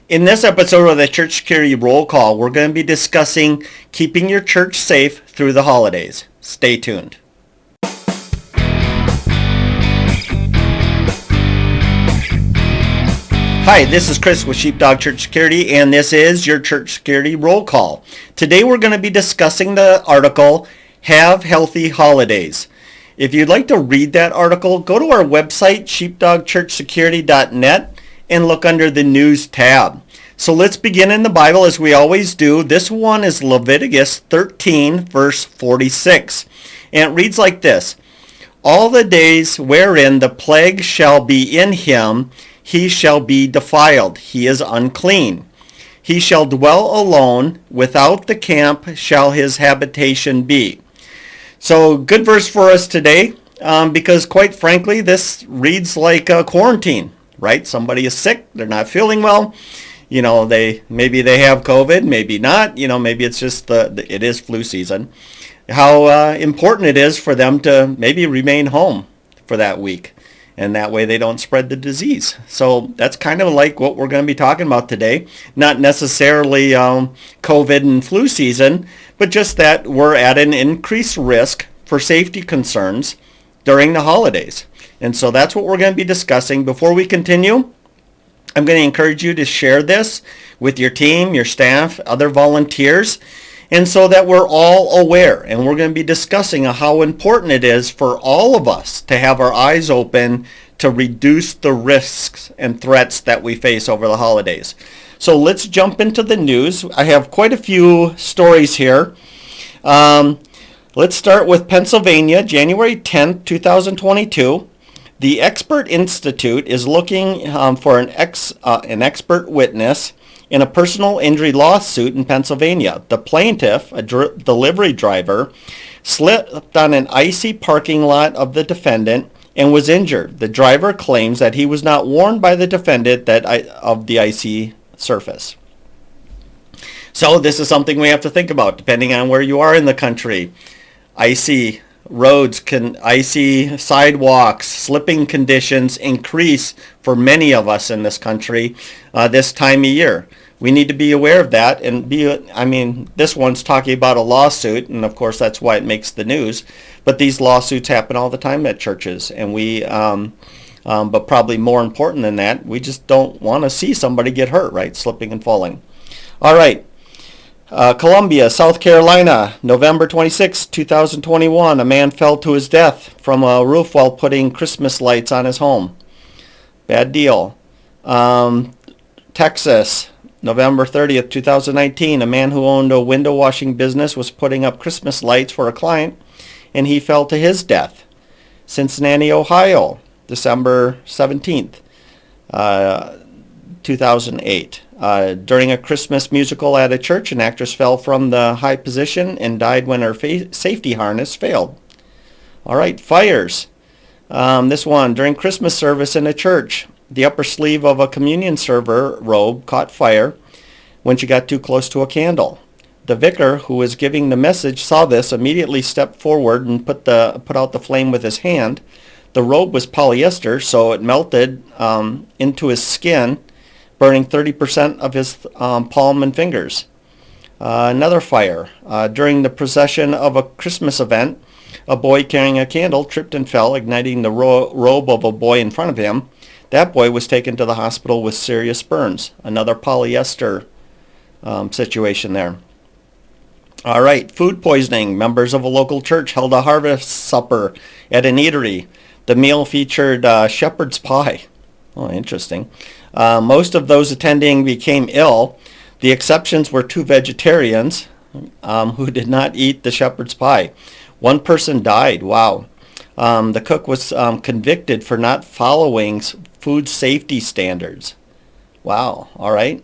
In this episode of the Church Security Roll Call, we're going to be discussing keeping your church safe through the holidays. Stay tuned. Hi, this is Chris with Sheepdog Church Security, and this is your Church Security Roll Call. Today we're going to be discussing the article, Have Healthy Holidays. If you'd like to read that article, go to our website, sheepdogchurchsecurity.net, and look under the News tab. So let's begin in the Bible as we always do. This one is Leviticus 13, verse 46. And it reads like this: All the days wherein the plague shall be in him, he shall be defiled. He is unclean. He shall dwell alone. Without the camp shall his habitation be. So good verse for us today, because quite frankly, this reads like a quarantine. Right? Somebody is sick, they're not feeling well, maybe they have COVID, maybe not, maybe it's just it is flu season. How important it is for them to maybe remain home for that week, and that way they don't spread the disease. So that's kind of like what we're going to be talking about today. Not necessarily COVID and flu season, but just that we're at an increased risk for safety concerns during the holidays. And so that's what we're going to be discussing. Before we continue, I'm going to encourage you to share this with your team, your staff, other volunteers, and so that we're all aware. And we're going to be discussing how important it is for all of us to have our eyes open to reduce the risks and threats that we face over the holidays. So let's jump into the news. I have quite a few stories here. Let's start with Pennsylvania, January 10th, 2022. The Expert Institute is looking for an expert witness in a personal injury lawsuit in Pennsylvania. The plaintiff, a delivery driver, slipped on an icy parking lot of the defendant and was injured. The driver claims that he was not warned by the defendant of the icy surface. So this is something we have to think about depending on where you are in the country. Icy roads, icy sidewalks, slipping conditions increase for many of us in this country this time of year. We need to be aware of that and this one's talking about a lawsuit, and of course that's why it makes the news, but these lawsuits happen all the time at churches, and but probably more important than that, we just don't want to see somebody get hurt, right? Slipping and falling. All right. Columbia, South Carolina, November 26, 2021. A man fell to his death from a roof while putting Christmas lights on his home. Bad deal. Texas, November 30th, 2019. A man who owned a window washing business was putting up Christmas lights for a client, and he fell to his death. Cincinnati, Ohio, December 17th, 2008. During a Christmas musical at a church, an actress fell from the high position and died when her safety harness failed. All right, fires. This one, during Christmas service in a church, the upper sleeve of a communion server robe caught fire when she got too close to a candle. The vicar, who was giving the message, saw this, immediately stepped forward and put out the flame with his hand. The robe was polyester, so it melted into his skin, burning 30% of his palm and fingers. Another fire. During the procession of a Christmas event, a boy carrying a candle tripped and fell, igniting the robe of a boy in front of him. That boy was taken to the hospital with serious burns. Another polyester situation there. All right, food poisoning. Members of a local church held a harvest supper at an eatery. The meal featured shepherd's pie. Oh, interesting. Most of those attending became ill. The exceptions were 2 vegetarians who did not eat the shepherd's pie. One person died. Wow. The cook was convicted for not following food safety standards. Wow. All right.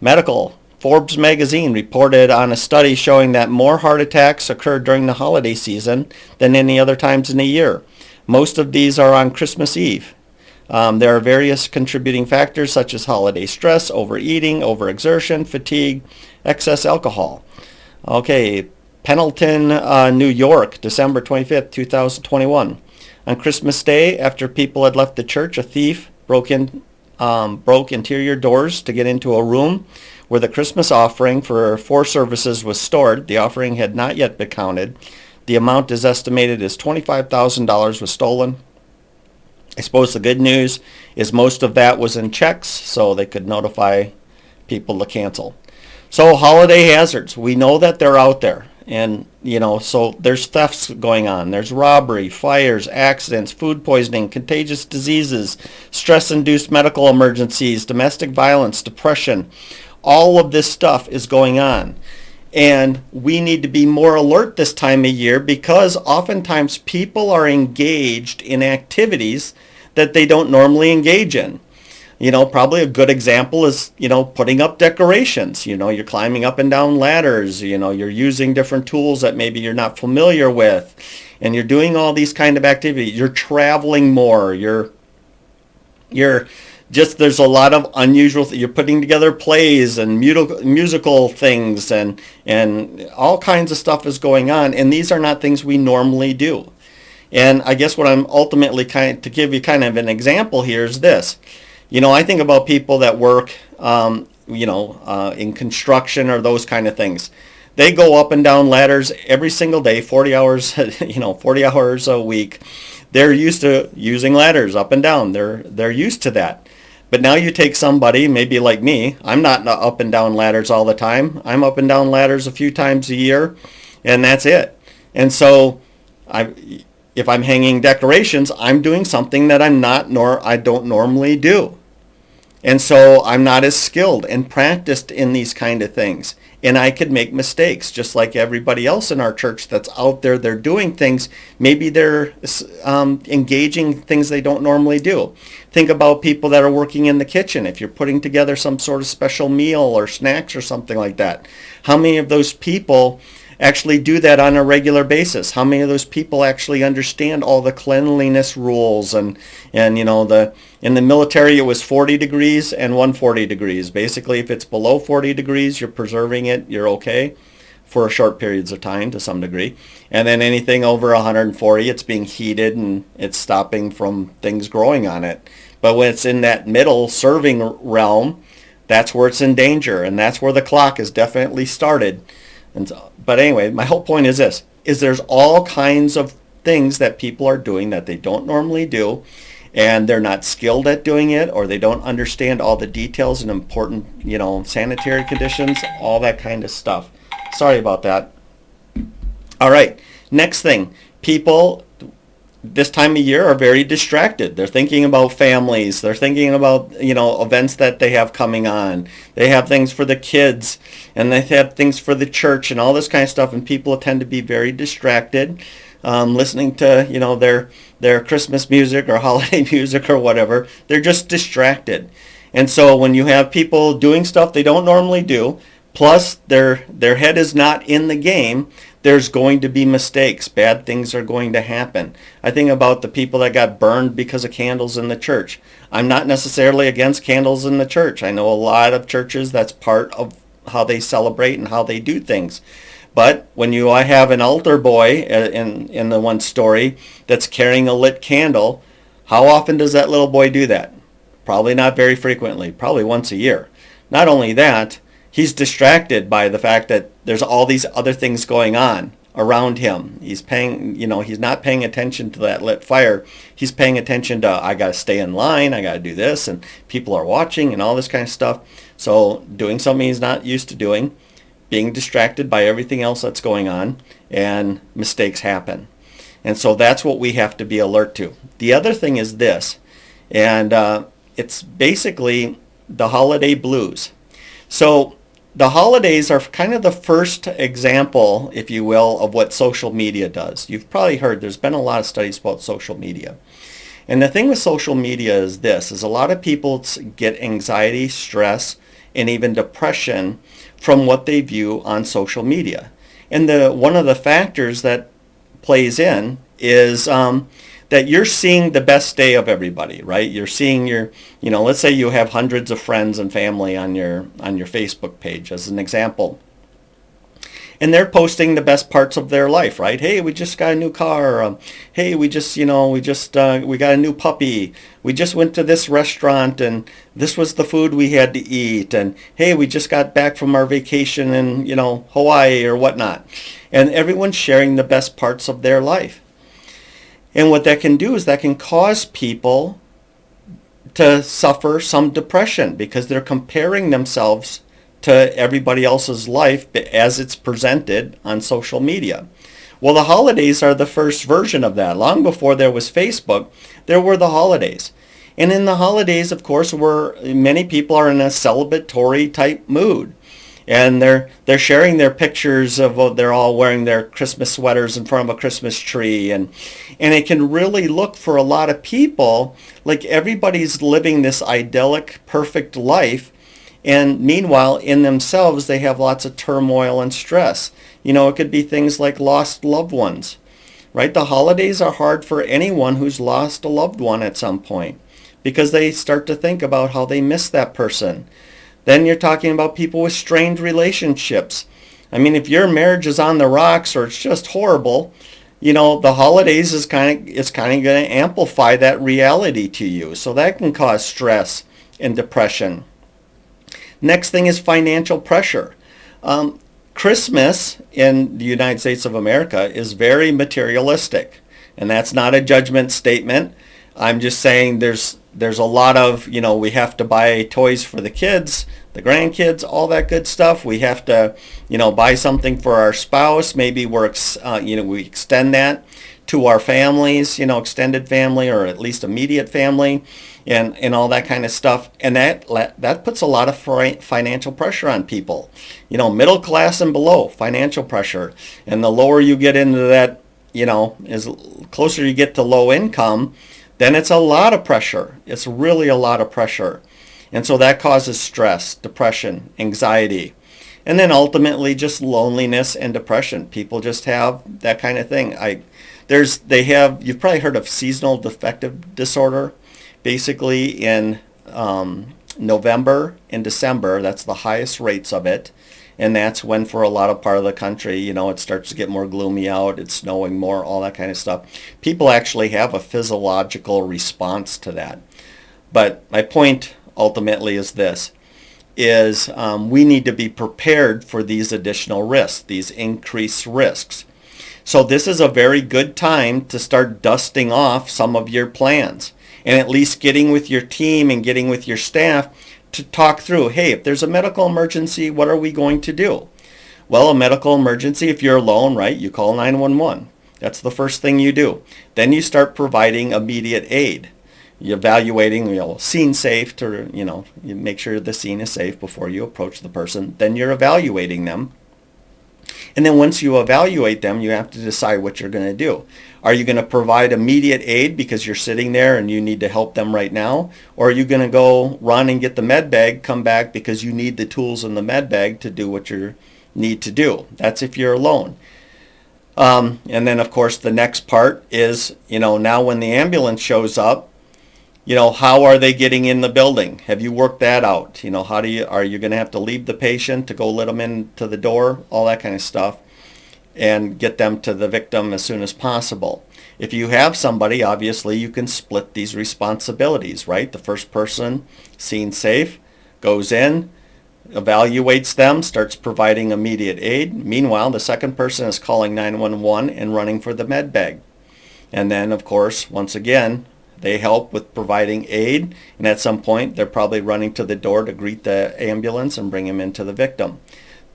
Medical. Forbes magazine reported on a study showing that more heart attacks occurred during the holiday season than any other times in the year. Most of these are on Christmas Eve. There are various contributing factors such as holiday stress, overeating, overexertion, fatigue, excess alcohol. Okay, Pendleton, New York, December 25th, 2021. On Christmas Day, after people had left the church, a thief broke in broke interior doors to get into a room where the Christmas offering for 4 services was stored. The offering had not yet been counted. The amount is estimated as $25,000 was stolen. I suppose the good news is most of that was in checks, so they could notify people to cancel. So holiday hazards, we know that they're out there. And, so there's thefts going on. There's robbery, fires, accidents, food poisoning, contagious diseases, stress-induced medical emergencies, domestic violence, depression. All of this stuff is going on. And we need to be more alert this time of year because oftentimes people are engaged in activities that they don't normally engage in. Probably a good example is, putting up decorations. You're climbing up and down ladders. You're using different tools that maybe you're not familiar with. And you're doing all these kind of activities. You're traveling more. You're just, there's a lot of unusual, you're putting together plays and musical things and all kinds of stuff is going on. And these are not things we normally do. And I guess what I'm ultimately to give you kind of an example here is this. I think about people that work, in construction or those kind of things. They go up and down ladders every single day, 40 hours, 40 hours a week. They're used to using ladders up and down. They're used to that. But now you take somebody, maybe like me, I'm not up and down ladders all the time. I'm up and down ladders a few times a year, and that's it. And so if I'm hanging decorations, I'm doing something that I don't normally do. And so I'm not as skilled and practiced in these kind of things. And I could make mistakes just like everybody else in our church that's out there. They're doing things. Maybe they're engaging things they don't normally do. Think about people that are working in the kitchen. If you're putting together some sort of special meal or snacks or something like that, how many of those people actually do that on a regular basis? How many of those people actually understand all the cleanliness rules? And in the military it was 40 degrees and 140 degrees. Basically, if it's below 40 degrees, you're preserving it, you're okay for short periods of time to some degree. And then anything over 140, it's being heated and it's stopping from things growing on it. But when it's in that middle serving realm, that's where it's in danger, and that's where the clock is definitely started. But anyway, my whole point is this, is there's all kinds of things that people are doing that they don't normally do, and they're not skilled at doing it, or they don't understand all the details and important, sanitary conditions, all that kind of stuff. Sorry about that. All right, next thing. People this time of year are very distracted. They're thinking about families. They're thinking about, events that they have coming on. They have things for the kids, and they have things for the church and all this kind of stuff, and people tend to be very distracted, listening to, their Christmas music or holiday music or whatever. They're just distracted. And so when you have people doing stuff they don't normally do, plus their head is not in the game, there's going to be mistakes. Bad things are going to happen. I think about the people that got burned because of candles in the church. I'm not necessarily against candles in the church. I know a lot of churches, that's part of how they celebrate and how they do things. But when I have an altar boy in the one story that's carrying a lit candle, how often does that little boy do that? Probably not very frequently, probably once a year. Not only that, he's distracted by the fact that there's all these other things going on around him. He's he's not paying attention to that lit fire. He's paying attention to, I got to stay in line, I got to do this, and people are watching and all this kind of stuff. So doing something he's not used to doing, being distracted by everything else that's going on, and mistakes happen. And so that's what we have to be alert to. The other thing is this, and it's basically the holiday blues. So the holidays are kind of the first example, if you will, of what social media does. You've probably heard there's been a lot of studies about social media. And the thing with social media is this, is a lot of people get anxiety, stress, and even depression from what they view on social media. And one of the factors that plays in is that you're seeing the best day of everybody, right? You're seeing let's say you have hundreds of friends and family on your Facebook page as an example. And they're posting the best parts of their life, right? Hey, we just got a new car. Hey, we got a new puppy. We just went to this restaurant and this was the food we had to eat. And hey, we just got back from our vacation in, Hawaii or whatnot. And everyone's sharing the best parts of their life. And what that can do is that can cause people to suffer some depression because they're comparing themselves to everybody else's life as it's presented on social media. Well, the holidays are the first version of that. Long before there was Facebook, there were the holidays. And in the holidays, of course, many people are in a celebratory type mood. And they're sharing their pictures of they're all wearing their Christmas sweaters in front of a Christmas tree. And it can really look for a lot of people like everybody's living this idyllic, perfect life. And meanwhile, in themselves, they have lots of turmoil and stress. It could be things like lost loved ones, right? The holidays are hard for anyone who's lost a loved one at some point because they start to think about how they miss that person. Then you're talking about people with strained relationships. I mean, if your marriage is on the rocks or it's just horrible, the holidays is kind of going to amplify that reality to you. So that can cause stress and depression. Next thing is financial pressure. Christmas in the United States of America is very materialistic. And that's not a judgment statement. I'm just saying there's a lot of, we have to buy toys for the kids, the grandkids, all that good stuff. We have to, buy something for our spouse. Maybe we extend that to our families, extended family or at least immediate family and all that kind of stuff. And that puts a lot of financial pressure on people. Middle class and below, financial pressure. And the lower you get into that, as closer you get to low income, then it's a lot of pressure. It's really a lot of pressure. And so that causes stress, depression, anxiety, and then ultimately just loneliness and depression. People just have that kind of thing. You've probably heard of seasonal affective disorder. Basically in November and December, that's the highest rates of it. And that's when for a lot of part of the country, it starts to get more gloomy out, it's snowing more, all that kind of stuff. People actually have a physiological response to that. But my point ultimately is this, we need to be prepared for these additional risks, these increased risks. So this is a very good time to start dusting off some of your plans and at least getting with your team and getting with your staff to talk through, hey, if there's a medical emergency, what are we going to do? Well, a medical emergency, if you're alone, right, you call 911. That's the first thing you do. Then you start providing immediate aid. You're evaluating, scene safe to, you make sure the scene is safe before you approach the person. Then you're evaluating them. And then once you evaluate them, you have to decide what you're going to do. Are you going to provide immediate aid because you're sitting there and you need to help them right now? Or are you going to go run and get the med bag, come back because you need the tools in the med bag to do what you need to do? That's if you're alone. And then, of course, the next part is, now when the ambulance shows up, how are they getting in the building? Have you worked that out? Are you going to have to leave the patient to go let them into the door? All that kind of stuff. And get them to the victim as soon as possible. If you have somebody, obviously you can split these responsibilities, right? The first person, scene safe, goes in, evaluates them, starts providing immediate aid. Meanwhile, the second person is calling 911 and running for the med bag. And then, of course, once again, they help with providing aid, and at some point they're probably running to the door to greet the ambulance and bring him into the victim.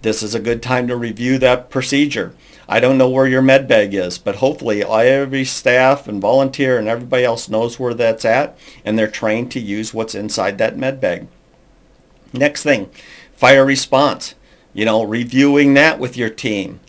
This is a good time to review that procedure. I don't know where your med bag is, but hopefully every staff and volunteer and everybody else knows where that's at, and they're trained to use what's inside that med bag. Next thing, fire response. Reviewing that with your team.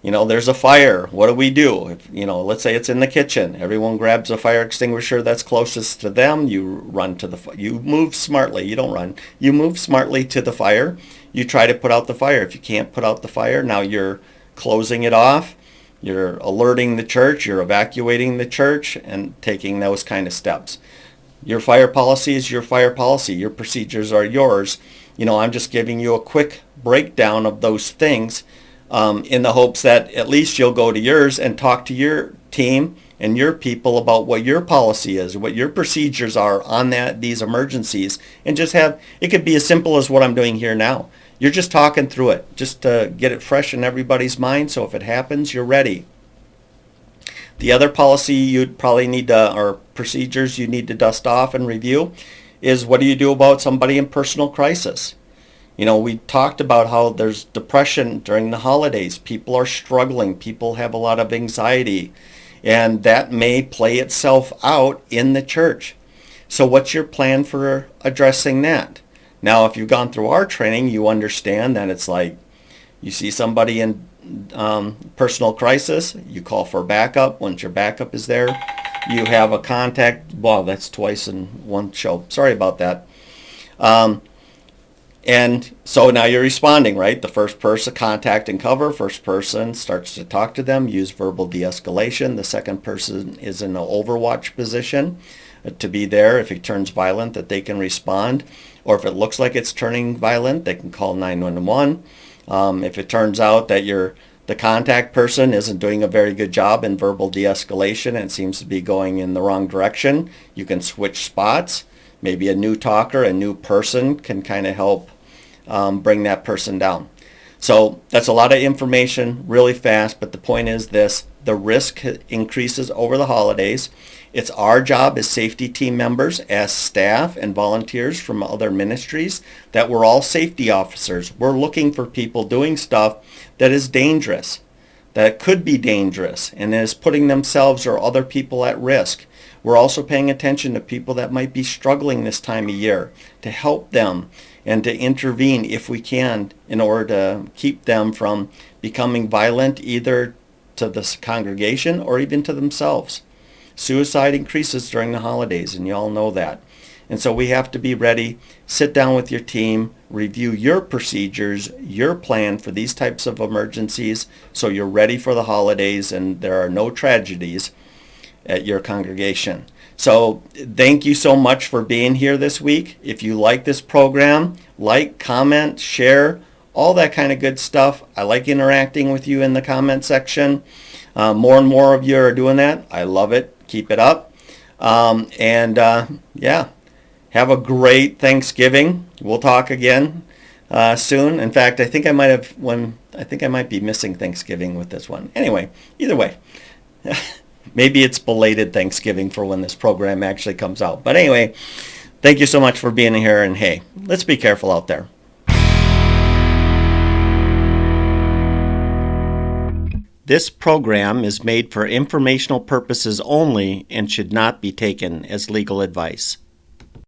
There's a fire. What do we do? If, let's say it's in the kitchen. Everyone grabs a fire extinguisher that's closest to them. You run to you move smartly. You don't run. You move smartly to the fire. You try to put out the fire. If you can't put out the fire, now you're closing it off. You're alerting the church. You're evacuating the church and taking those kind of steps. Your fire policy is your fire policy. Your procedures are yours. I'm just giving you a quick breakdown of those things in the hopes that at least you'll go to yours and talk to your team and your people about what your policy is, what your procedures are on these emergencies, and just have, it could be as simple as what I'm doing here now. You're just talking through it, just to get it fresh in everybody's mind, so if it happens, you're ready. The other policy you'd probably need to, or procedures you need to dust off and review, is what do you do about somebody in personal crisis? You know, we talked about how there's depression during the holidays. People are struggling. People have a lot of anxiety. And that may play itself out in the church. So what's your plan for addressing that? Now, if you've gone through our training, you understand that it's like you see somebody in personal crisis, you call for backup. Once your backup is there, you have a contact. Wow, that's twice in one show. Sorry about that. And so now you're responding, right? The first person, contact and cover. First person starts to talk to them, use verbal de-escalation. The second person is in an overwatch position to be there. If it turns violent, that they can respond. Or if it looks like it's turning violent, they can call 911. If it turns out that the contact person isn't doing a very good job in verbal de-escalation and it seems to be going in the wrong direction, you can switch spots. Maybe a new talker, a new person can kind of help bring that person down. So that's a lot of information really fast, but the point is this: the risk increases over the holidays. It's our job as safety team members, as staff and volunteers from other ministries, that we're all safety officers. We're looking for people doing stuff that is dangerous, that could be dangerous, and is putting themselves or other people at risk. We're also paying attention to people that might be struggling this time of year, to help them and to intervene if we can in order to keep them from becoming violent either to the congregation or even to themselves. Suicide increases during the holidays, and you all know that. And so we have to be ready, sit down with your team, review your procedures, your plan for these types of emergencies so you're ready for the holidays and there are no tragedies at your congregation. So thank you so much for being here this week. If you like this program, like, comment, share, all that kind of good stuff. I like interacting with you in the comment section. More and more of you are doing that. I love it. Keep it up. Yeah, have a great Thanksgiving. We'll talk again soon. In fact, I think I might be missing Thanksgiving with this one. Anyway, either way. Maybe it's belated Thanksgiving for when this program actually comes out. But anyway, thank you so much for being here. And hey, let's be careful out there. This program is made for informational purposes only and should not be taken as legal advice.